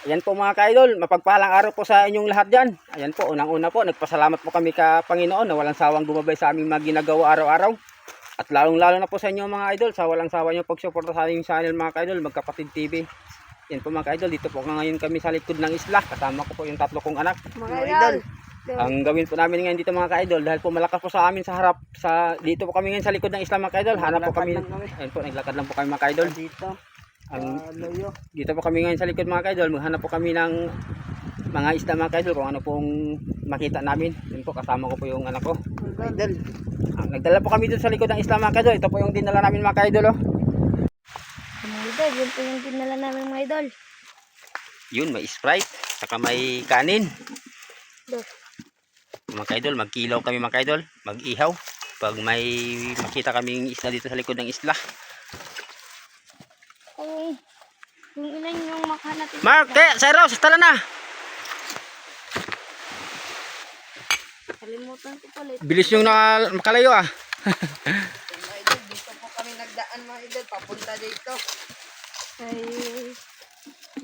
Ayan po mga ka-idol, mapagpalang araw po sa inyong lahat dyan. Ayan po, unang-una po, nagpasalamat po kami ka Panginoon na walang sawang gumabay sa aming mga ginagawa araw-araw. At lalong-lalo na po sa inyo mga idol, sa walang sawa nyo pagsuporta sa aming channel mga ka-idol, Magkapatid TV. Ayan po mga ka-idol, dito po ngayon kami sa likod ng isla. Kasama ko po yung tatlo kong anak. Mga idol. Ang gawin po namin ngayon dito mga ka-idol, dahil po malakas po sa amin sa harap, dito po kami ngayon sa likod ng isla mga ka-idol. Hanap po kami, ayan po, naglakad lang po kami mga ka-idol. Dito po kami ngayon sa likod mga ka-idol, maghanap po kami ng mga isda mga ka-idol kung ano pong makita namin. Yun po, kasama ko po yung anak ko. Idol. Nagdala po kami dito sa likod ng isla mga ka-idol. Ito po yung dinala namin mga ka-idol. Oh. Mga idol, yun po yung dinala namin mga idol. Yun, may Sprite, saka may kanin. Do. Mga ka-idol, magkilaw kami mga ka-idol, mag-ihaw. Pag may makita kaming isla dito sa likod ng isla. Yung ilan yung makahanap. Mark, Sayros, tara na! Kalimutan ko pala. Bilis yung makalayo ah. Mga idol, dito po kami nagdaan mga idol, papunta dito. Ay,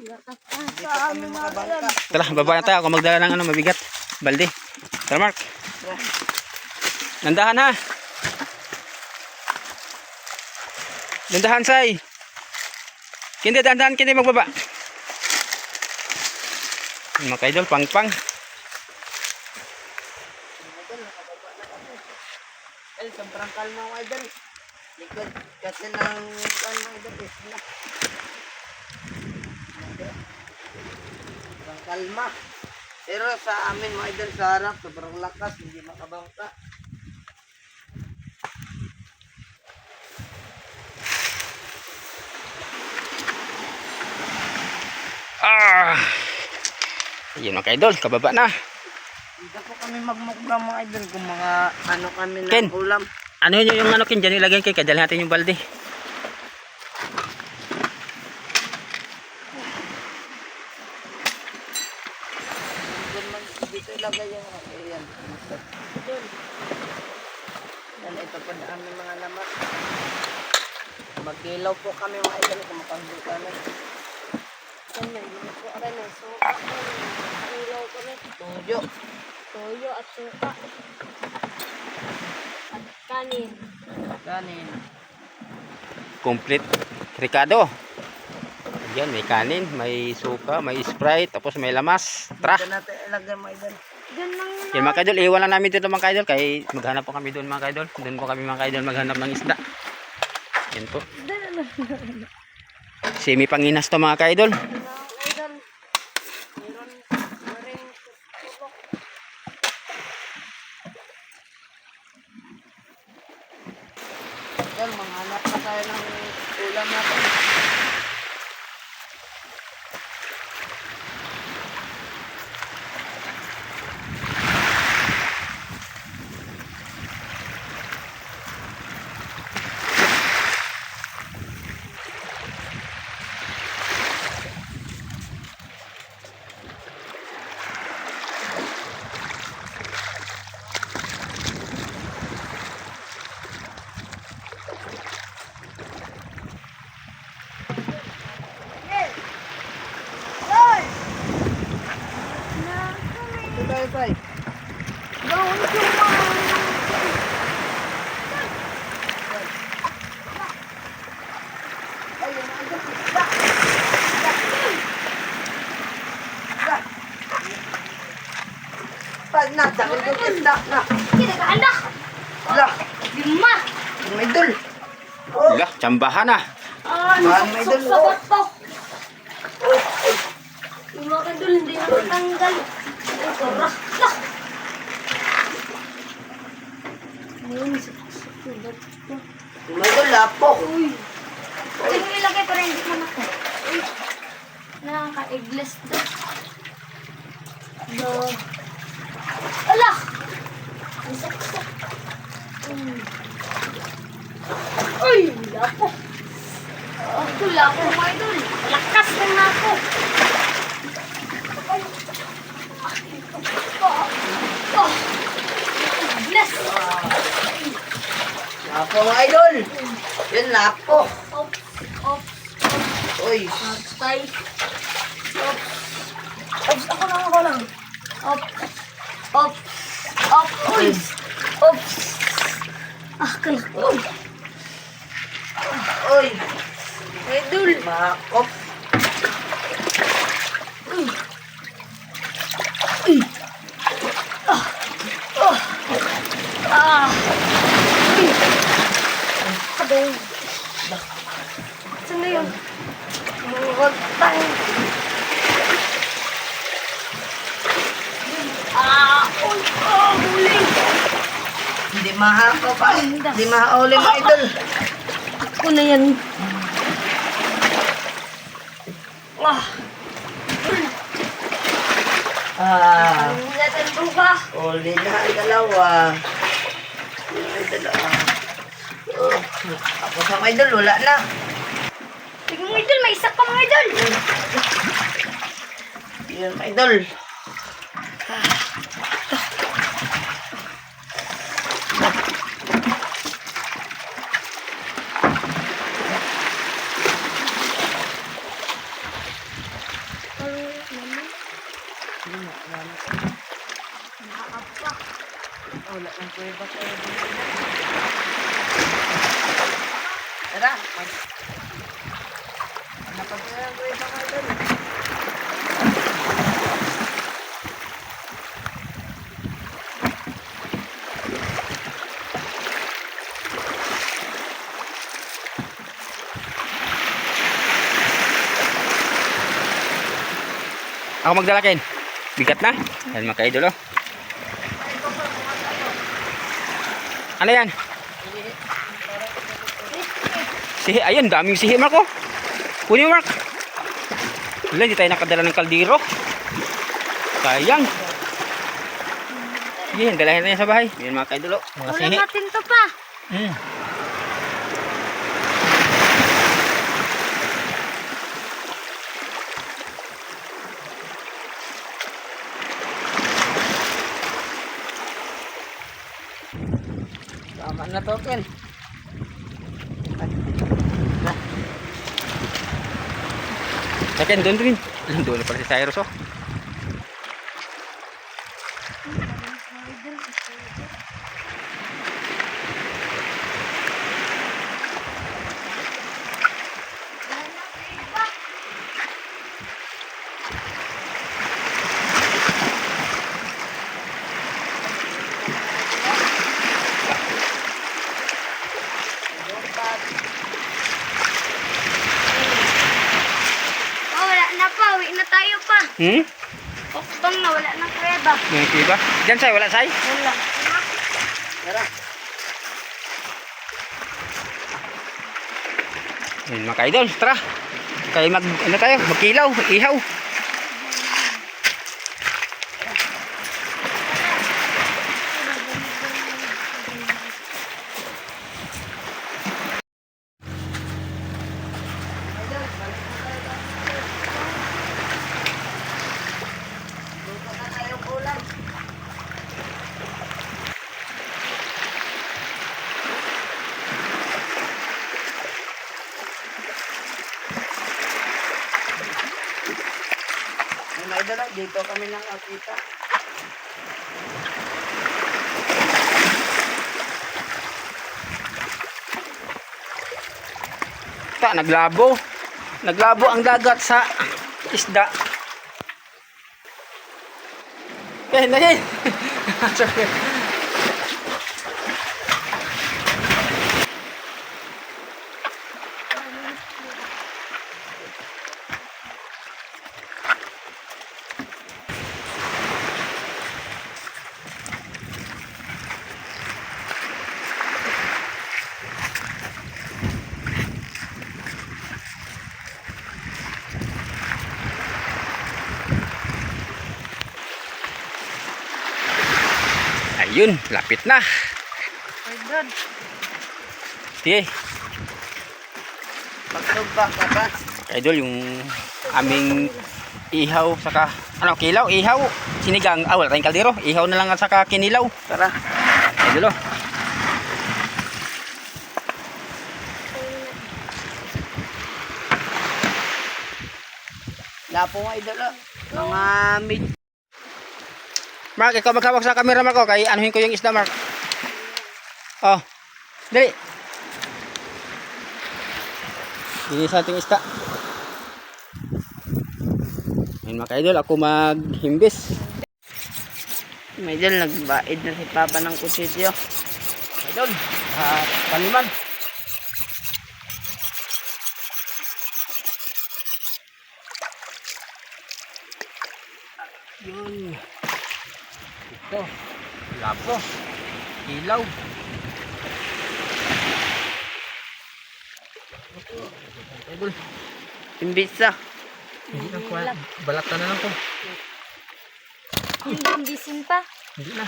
lakas pa Dito sa kami amin mga makabangka. idol. Tara, baba na tayo. Ako magdala ng ano, mabigat. Balde. Tara, Mark. Nandahan ha. Nandahan, Say. Hindi, dahan-dahan. Hindi magbaba. Mga kaidol, pang-pang. Ay, sobrang kalma mga idol. Likod kasi ng mga idol, isla. Sobrang kalma. Pero sa amin mga idol, sa harap, sobrang lakas, hindi makabangka. Yun mga kaidol, kababa na. Dito po kami magmukbang mga idol kung mga ano kami ng Ken. ulam. Ano yun yung ano, Ken? Diyan ilagay kay kadali natin yung balde. Dito ilagay yung ayan. Yan, ito po na aming mga lamas. Magkilaw po kami mga idol kung makahuli kami. Ano, yun po ano, suka po. Ilaw ko na. Tuyo. Toyo at suka. At kanin. Kanin. Complete Ricardo. Yan, may kanin, may suka, may Sprite, tapos may lamas. Tara. Dito natin ilagay mga idol. Diyan lang yun. Yan mga kaidol, iwan lang namin dito mga kaidol. Kaya maghanap po kami doon mga kaidol. Doon po kami mga kaidol maghanap ng isda. Yan po. Semi panginas to mga kaidol. Mga idol. Meron ring subok. Idol, manghanap pa tayo ng ulam natin. Ito tayo tayo. Bawal yung mga. Ayun, idol. Pag na, dahil yung isda na. Kinaganda. La, 5. yung idol. Wala, tsambahan na. Mahal, may idol. Sabot po. Yung mga idol hindi na matanggal. Ito, lah. Ayun, sabot po. Yung idol, lapo. Uy. Ito yung ilagay para hindi man ako. Uy. Nakaka-eggless to. Do. Ala! Ang saksak. Uy! Lapo. Ito lapo mga idol. Lakas lang na ako. Eggless. Lapo mga idol. Yan, lapo. Ops. Ops. Uy, Patay. Ops. mahaba pa. Di mahauli mga idol. Ako na yan. Wah. Hindi natin buka. Uli na ang dalawa. Uli dalawa. Oh, ako sa mga idol, wala na. Tingnan mo idol, may isa pa mga idol. Yun mga idol. Wala ng pweba kayo. Tara. Napagkaya ang pweba mga idol. Ako magdala Ken. Bigat na. Yan mga ka-idol oh. Ano yan? Sihi. Ayun, daming sihi Mark oh. Kunin mo Mark. Wala, hindi tayo nakadala ng kaldero. Sayang. Sige, dalahin na yan sa bahay. Yan mga ka-idol oh. Mga Wala sihi. natin to pa. Tama na to, Ken. Ken, doon rin. Doon na pala si Cyrus oh. Oh, wala na pa. Uwi na tayo pa. Hmm? Okbang na, wala nang kreba. May kiba? Diyan say, wala say? Wala. Tara. Yan mga ka-idol, tara. Kaya ano tayo, magkilaw, ihaw. Luto na tayong ulam. Mga idol, dito kami nang nakita. Naglabo. Naglabo ang dagat sa isda. Eh, nahin. Ayun, lapit na. Idol. Sige, Magsugba ka ba? idol, yung aming ihaw saka ano, kilaw, ihaw, sinigang, wala tayong kaldero, ihaw na lang at saka kinilaw. Tara. Idol oh. Lapo nga idol. Mga mid. Mark, ikaw maghawak sa camera Mark oh, kay anuhin ko yung isda Mark. Oh, dali. Ini sa ating isda. Ayun mga ka-idol, ako maghimbis. Mga idol, nagbaid na si Papa ng kutsilyo. Idol, paliman. Yun. Ito, lapo, ilaw. Idol. Imbisa. Hindi na kuha. Balatan na lang to. Hindi sin pa. Hindi na.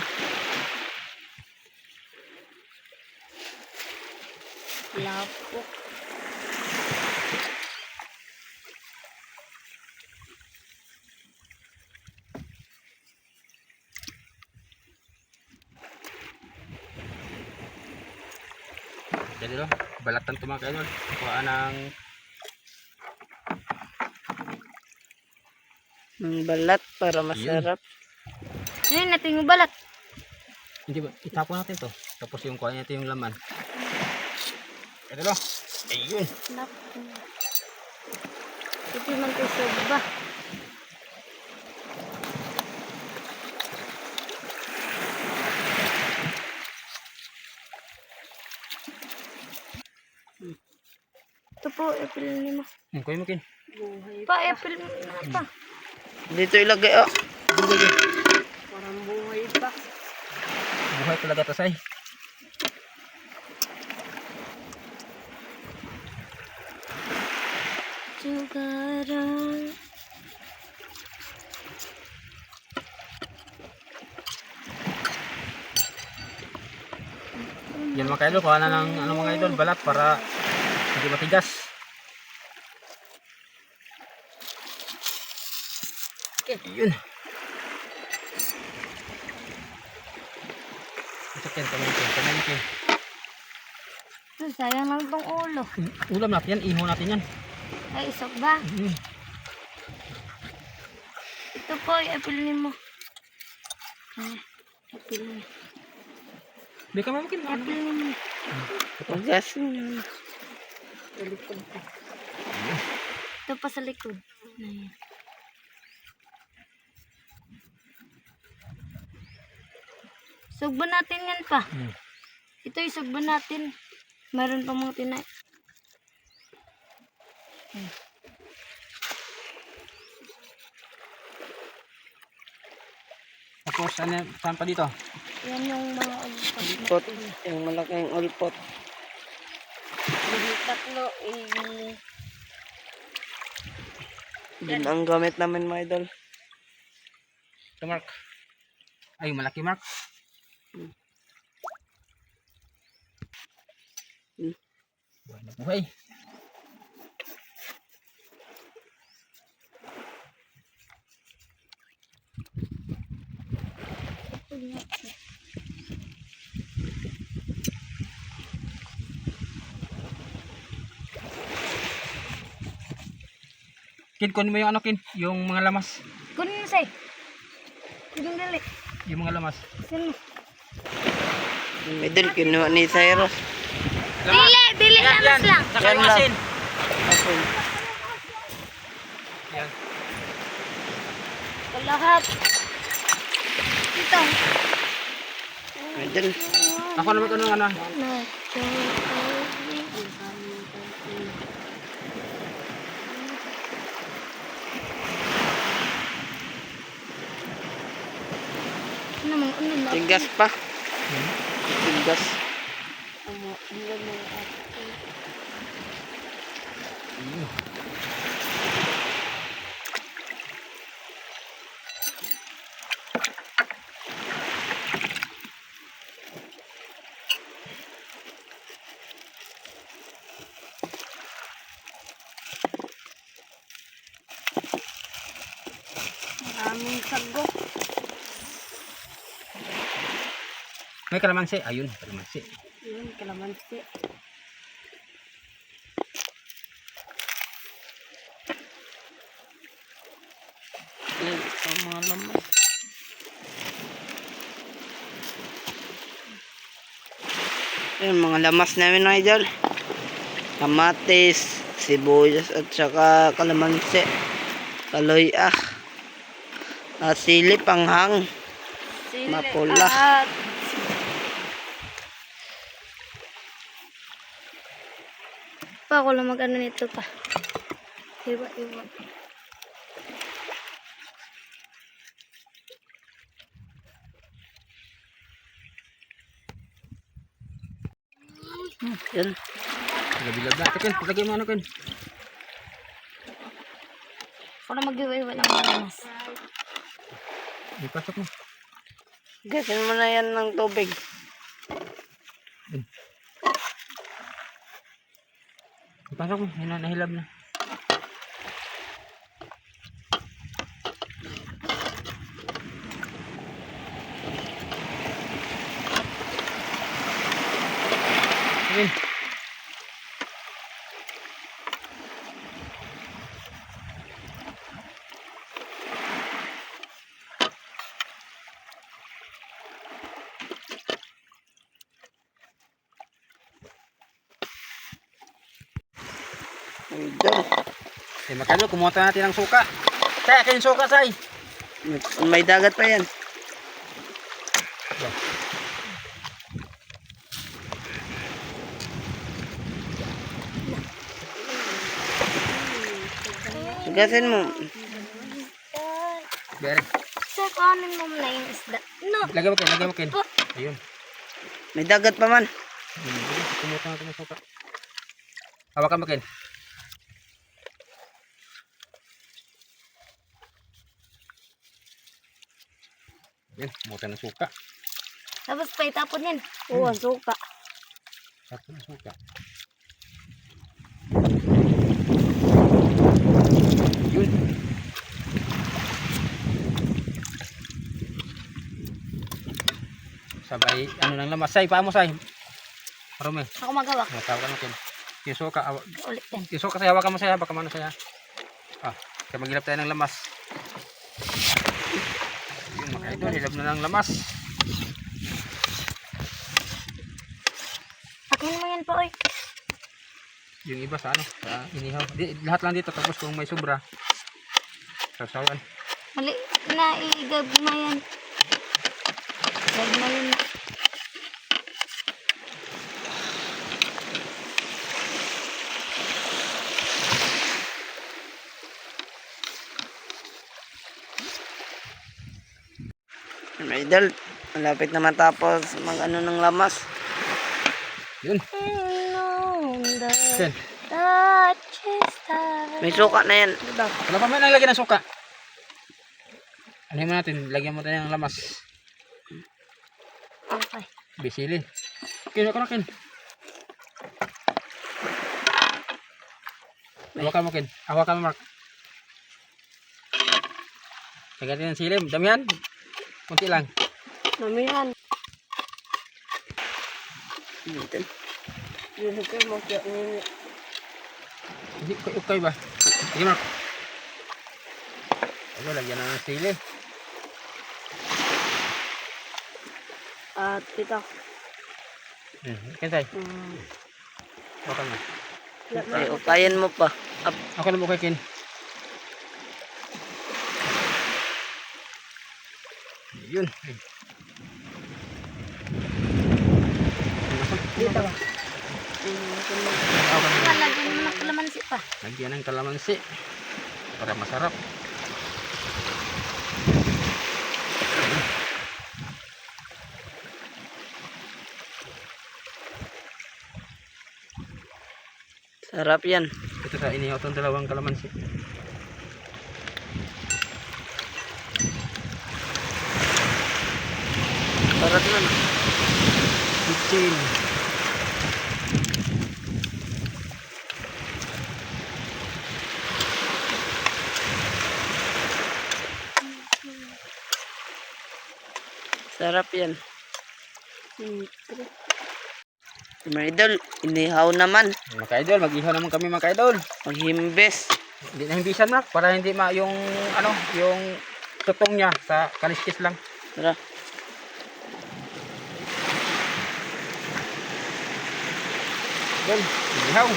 Lapok. Jadi lo, balatan to mga kaidol. Kuha ng Balat para masarap. Ayun, natin yung balat. hindi ba itapon natin to. Tapos yung kuha natin yung laman. Ito lo. Ayun. Lapok. Ito man ito ba? Ito po, April 5. Kuha mo kin. Pa, April na pa. Dito ilagay oh. Parang buhay pa. Buhay talaga to say. Sugaran. Yan mga kaidol, kuha na ng ano mga idol, balat para hindi matigas. Yun. Ito kin. Sayang lang tong ulo. Ulam natin yan, iho natin yan. Ay, isok ba? Ito po, April 5. Ay, April 5. Di ka mamakin. April 5. Gas. Sa likod pa. Ito pa sa likod. Ayan. Sugban natin yan pa. Ito isugban natin. Meron pa mga tinay. Tapos ano, saan pa dito? Yan yung mga ulpot. Ulpot. Yung malaking ulpot. Yung tatlo Yun ang gamit namin mga idol. Ito Mark. Ay, malaki Mark. Buhay na buhay. Kin, kunin mo yung ano kin, yung mga lamas. kunin mo say. Kunin dali. Yung mga lamas. Sino? Idol, kinuha ni Cyrus. Dili lamas lang. Saka yung Yan lang. asin. Asin. Yan. Lahat. Ito. Idol. Ako naman ko nung ano. Tigas pa. Tigas. Maraming sago. May kalamansi. Ayun, kalamansi. Yun, kalamansi. Yan ang mga lamas. Yan mga lamas namin mga idol. Kamatis, sibuyas at saka kalamansi. Kaloy sili panghang. Sili Mapula. at pa ako lang mag-ano nito pa. Iba. Yan. Bilab na. Kin, lagay mo ano kin. Ako na mag-iwa ng lamas. Ipasok mo. Gasin mo na yan ng tubig. Ipasok mo. Yun na, nahilab na. Sige. Idol. Eh, makano, kumuha tayo natin ng suka. Say, akin yung suka, say. May dagat pa yan. Gasin mo. Bere. Sa kanin mo na yung isda. No. Lagay mo kin, lagay mo kin. Ayun. May dagat pa man. Kumuha tayo natin ng suka. Hawakan mo kin. Yan, kumuha tayo ng suka. Tapos pa itapon yan. Oo, ang suka. Tapos ng suka. Yun. Sabay, ano nang lamas. Say, paamo say. Marumi. Ako magawak. Tawagan natin. Yung suka, Ulit yan. yung suka say, hawakan mo saya. Baka mano saya. Kaya maghilap tayo ng lamas. Yun mga idol, hilap na ng lamas. Akin mo yan pa, oy. Yung iba sa ano, sa inihaw. Lahat lang dito, tapos kung may sobra. Sasawan. Mali na igagmayan. Gagmayan na. Idol. Malapit na matapos mag ano ng lamas. Yun. Yan. May suka na yan. Wala pa man ang lagyan ng suka. Ano mo natin, lagyan mo tayo ng lamas. Okay. Bisili. Kin, ako na kin. Hawakan mo kin. Hawakan mo Mark. Lagyan natin ng silim. Damihan. Kunti lang. Mamihan. Idol. Yun kayo mo kaya Hindi, okay ba? Sige Mark. Ano, lagyan na ng sili. At tita. Kintay. Hawakan mo. Ay, ukayan mo pa. Up. Ako na mo kay Kin. Yun. Dito. Lagyan mo ng kalamansi pa. Lagyan ng kalamansi para masarap. Sarap yan. Ito sa inihaw itong dalawang kalamansi. Sarap nun. Kitchen. Sarap yan. Mga idol, inihaw naman. Mga ka-idol, mag-ihaw naman kami mga ka-idol. Maghimbes. Hindi na himbisan Mark para hindi yung ano, yung tutong niya sa kaliskis lang. Tara. Doon, inihaw.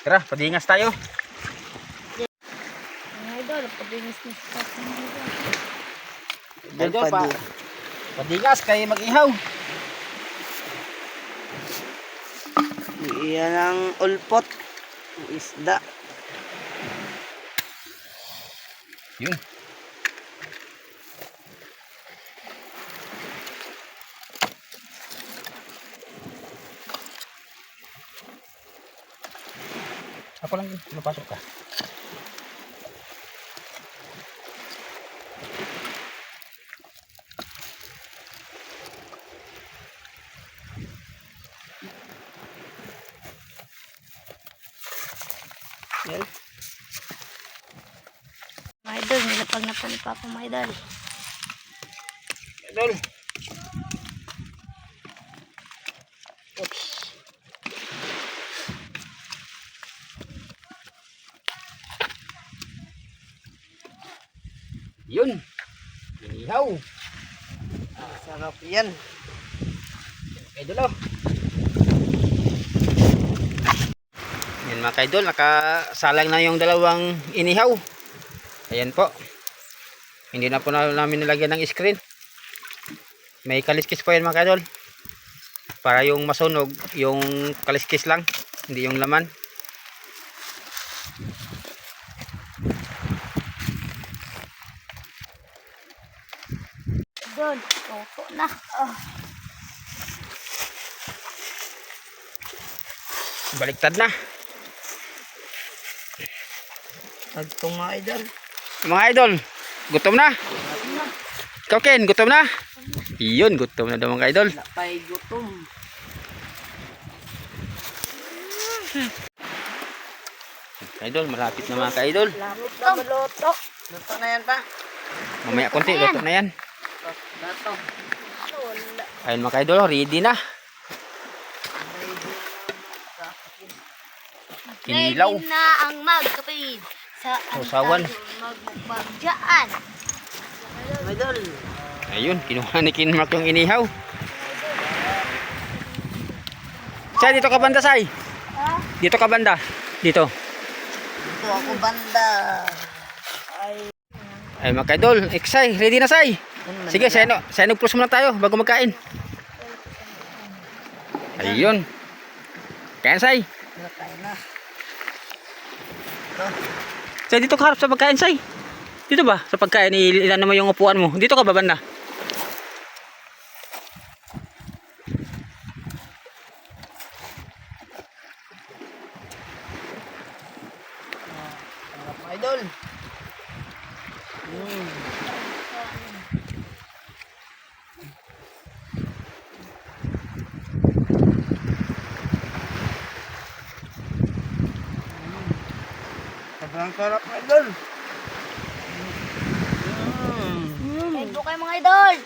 Tara, padingas tayo. Mga idol, pag-inis na sa Idol pa. Padingas kay mag-ihaw. Iyan ang ulpot. Ang isda. Yun. Ako lang, mapasok ka. Yan. Mga idol, nilapag na po ni Papa mga idol. Idol. Oops. Yun. Inihaw. Sarap yan. Idol oh. Yan mga kaidol, nakasalang na yung dalawang inihaw. Ayan po. Hindi na po namin nilagyan ng screen. May kaliskis po yan mga kaidol. Para yung masunog, yung kaliskis lang, hindi yung laman. Idol, luto na. Baliktad na. Nagtong mga idol. Mga idol, gutom na. Ikaw Ken, gutom na. Iyon, gutom na daw mga idol. Napay gutom. Idol, malapit na mga kaidol. Lamot na maluto. Luto na yan pa. Mamaya konti, luto na yan. Luto. Ayun mga kaidol, ready na. Kinilaw. Ready na ang magkapatid. Sa Sausawan. magmukbang dyan. Idol. Ayun, kinuha ni Kinmark yung inihaw. Say, dito ka banda, Say. Ha? Dito ka banda. Dito. Ito ako banda. Ay mga kaidol, Say, ready na Say. Sige, Say, nag-plus muna tayo bago magkain. Ayun. Kain Say. Nakain na. Say, dito ka harap sa pagkain, Say. Dito ba? Sa pagkain, ilan naman yung upuan mo. Dito ka ba banda? Sarap mga idol. Sobrang sarap mga idol. Ready po kayo mga idol.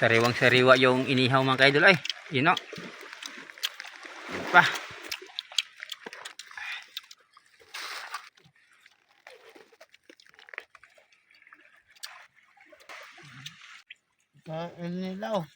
Sariwang sariwa yung inihaw mga kaidol. Ay, yun o. Pa. Kain nilaw.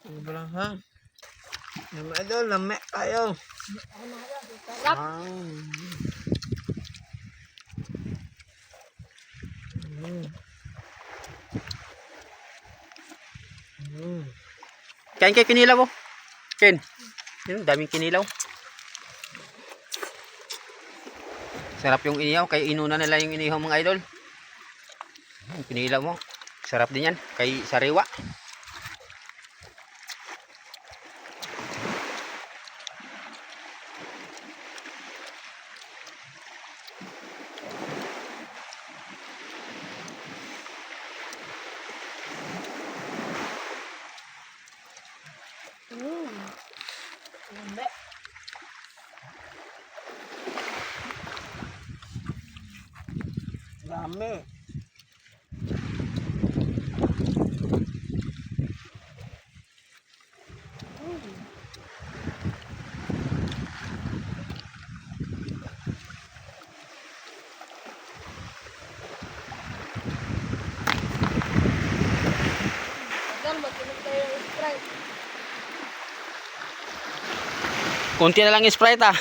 Sobrang ha. Yung mga idol, lamek tayo. Sarap. Kain kayo kinilaw oh. Ken. Yun, daming kinilaw. Sarap yung inihaw. Kaya inuna nila yung inihaw mga idol. Yung kinilaw mo. Sarap din yan. Kay sariwa. Dami. Kunti na lang Sprite ah.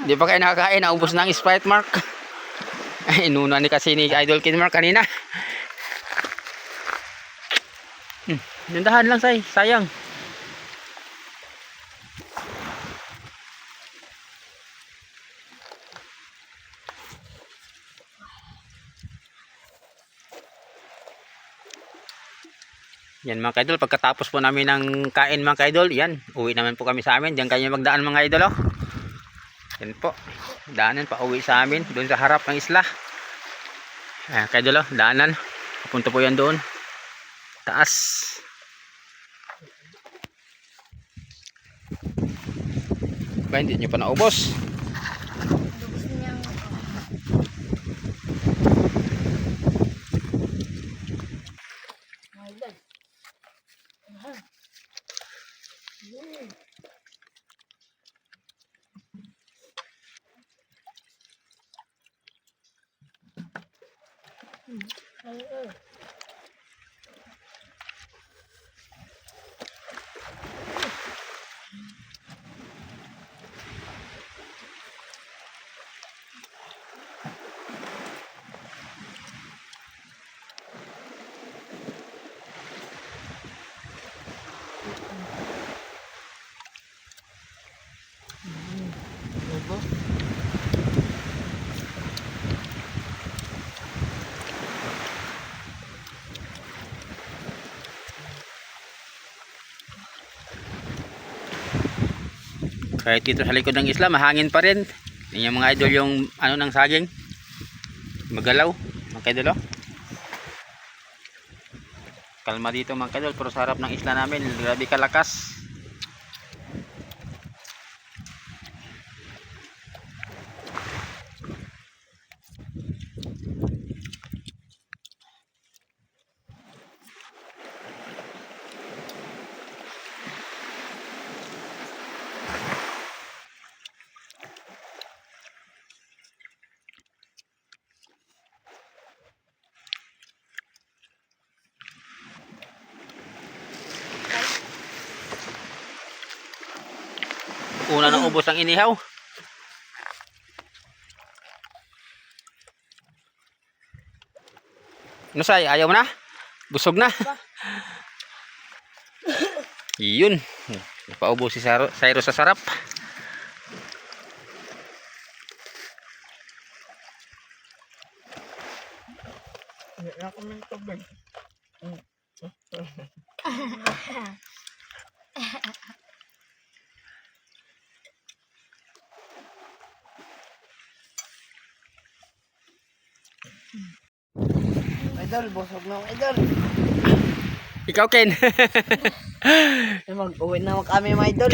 Di pa kayo nakakain, naubos na ang Sprite, Mark. Ay, inuna ni kasi ni Idol Kin Mark kanina. Nandahan lang sayang. Yan mga kaidol, pagkatapos po namin ng kain mga kaidol, yan, uwi naman po kami sa amin. Diyan kayo magdaan mga idol oh. Yan po, daanan pa uwi sa amin, doon sa harap ng isla. Ayan kaidol oh, daanan. Papunta po yan doon. Taas. Ba, hindi nyo pa naubos. Lubos niyang mga idol. Kahit dito sa likod ng isla, mahangin pa rin. Yan yung mga idol yung ano ng saging. Magalaw, mga idol oh. Kalma dito mga idol, pero sa harap ng isla namin, grabe kalakas. Una nang ubos ang inihaw. Ano say? Ayaw mo na? Busog na? Yun. Napaubos si Cyrus sa sarap. Idol, busog na ako, idol. Ikaw Ken. Mag-uwi na kami mga idol.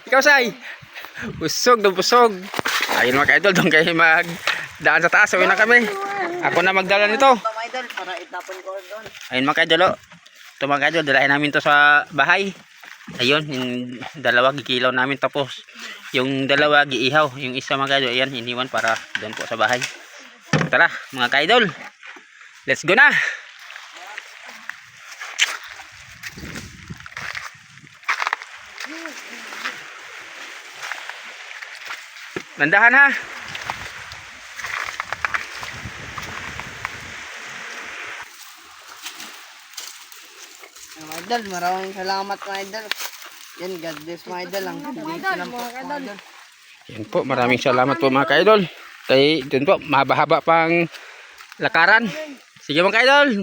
Ikaw say. Busog na busog. Ayun mga idol, doon kayo magdaan sa taas. Uwi na kami. Ako na magdala nito. Ito mga idol, para itapon ko doon. Ayun mga idol, oh. Ito mga idol, dalahin namin to sa bahay. Ayun, yung dalawa gikilaw namin, tapos yung dalawa giihaw, yung isa mga idol, ayan, iniwan para doon po sa bahay. Tara mga ka-idol, let's go na. Nandahan ha. Mga idol, maraming salamat mga idol. Yan, God bless mga idol. Ang dito lang po mga idol. Yan po, maraming salamat po mga ka-idol. Kaya dun po, mahaba-haba pang lakaran. Sige mga ka-idol.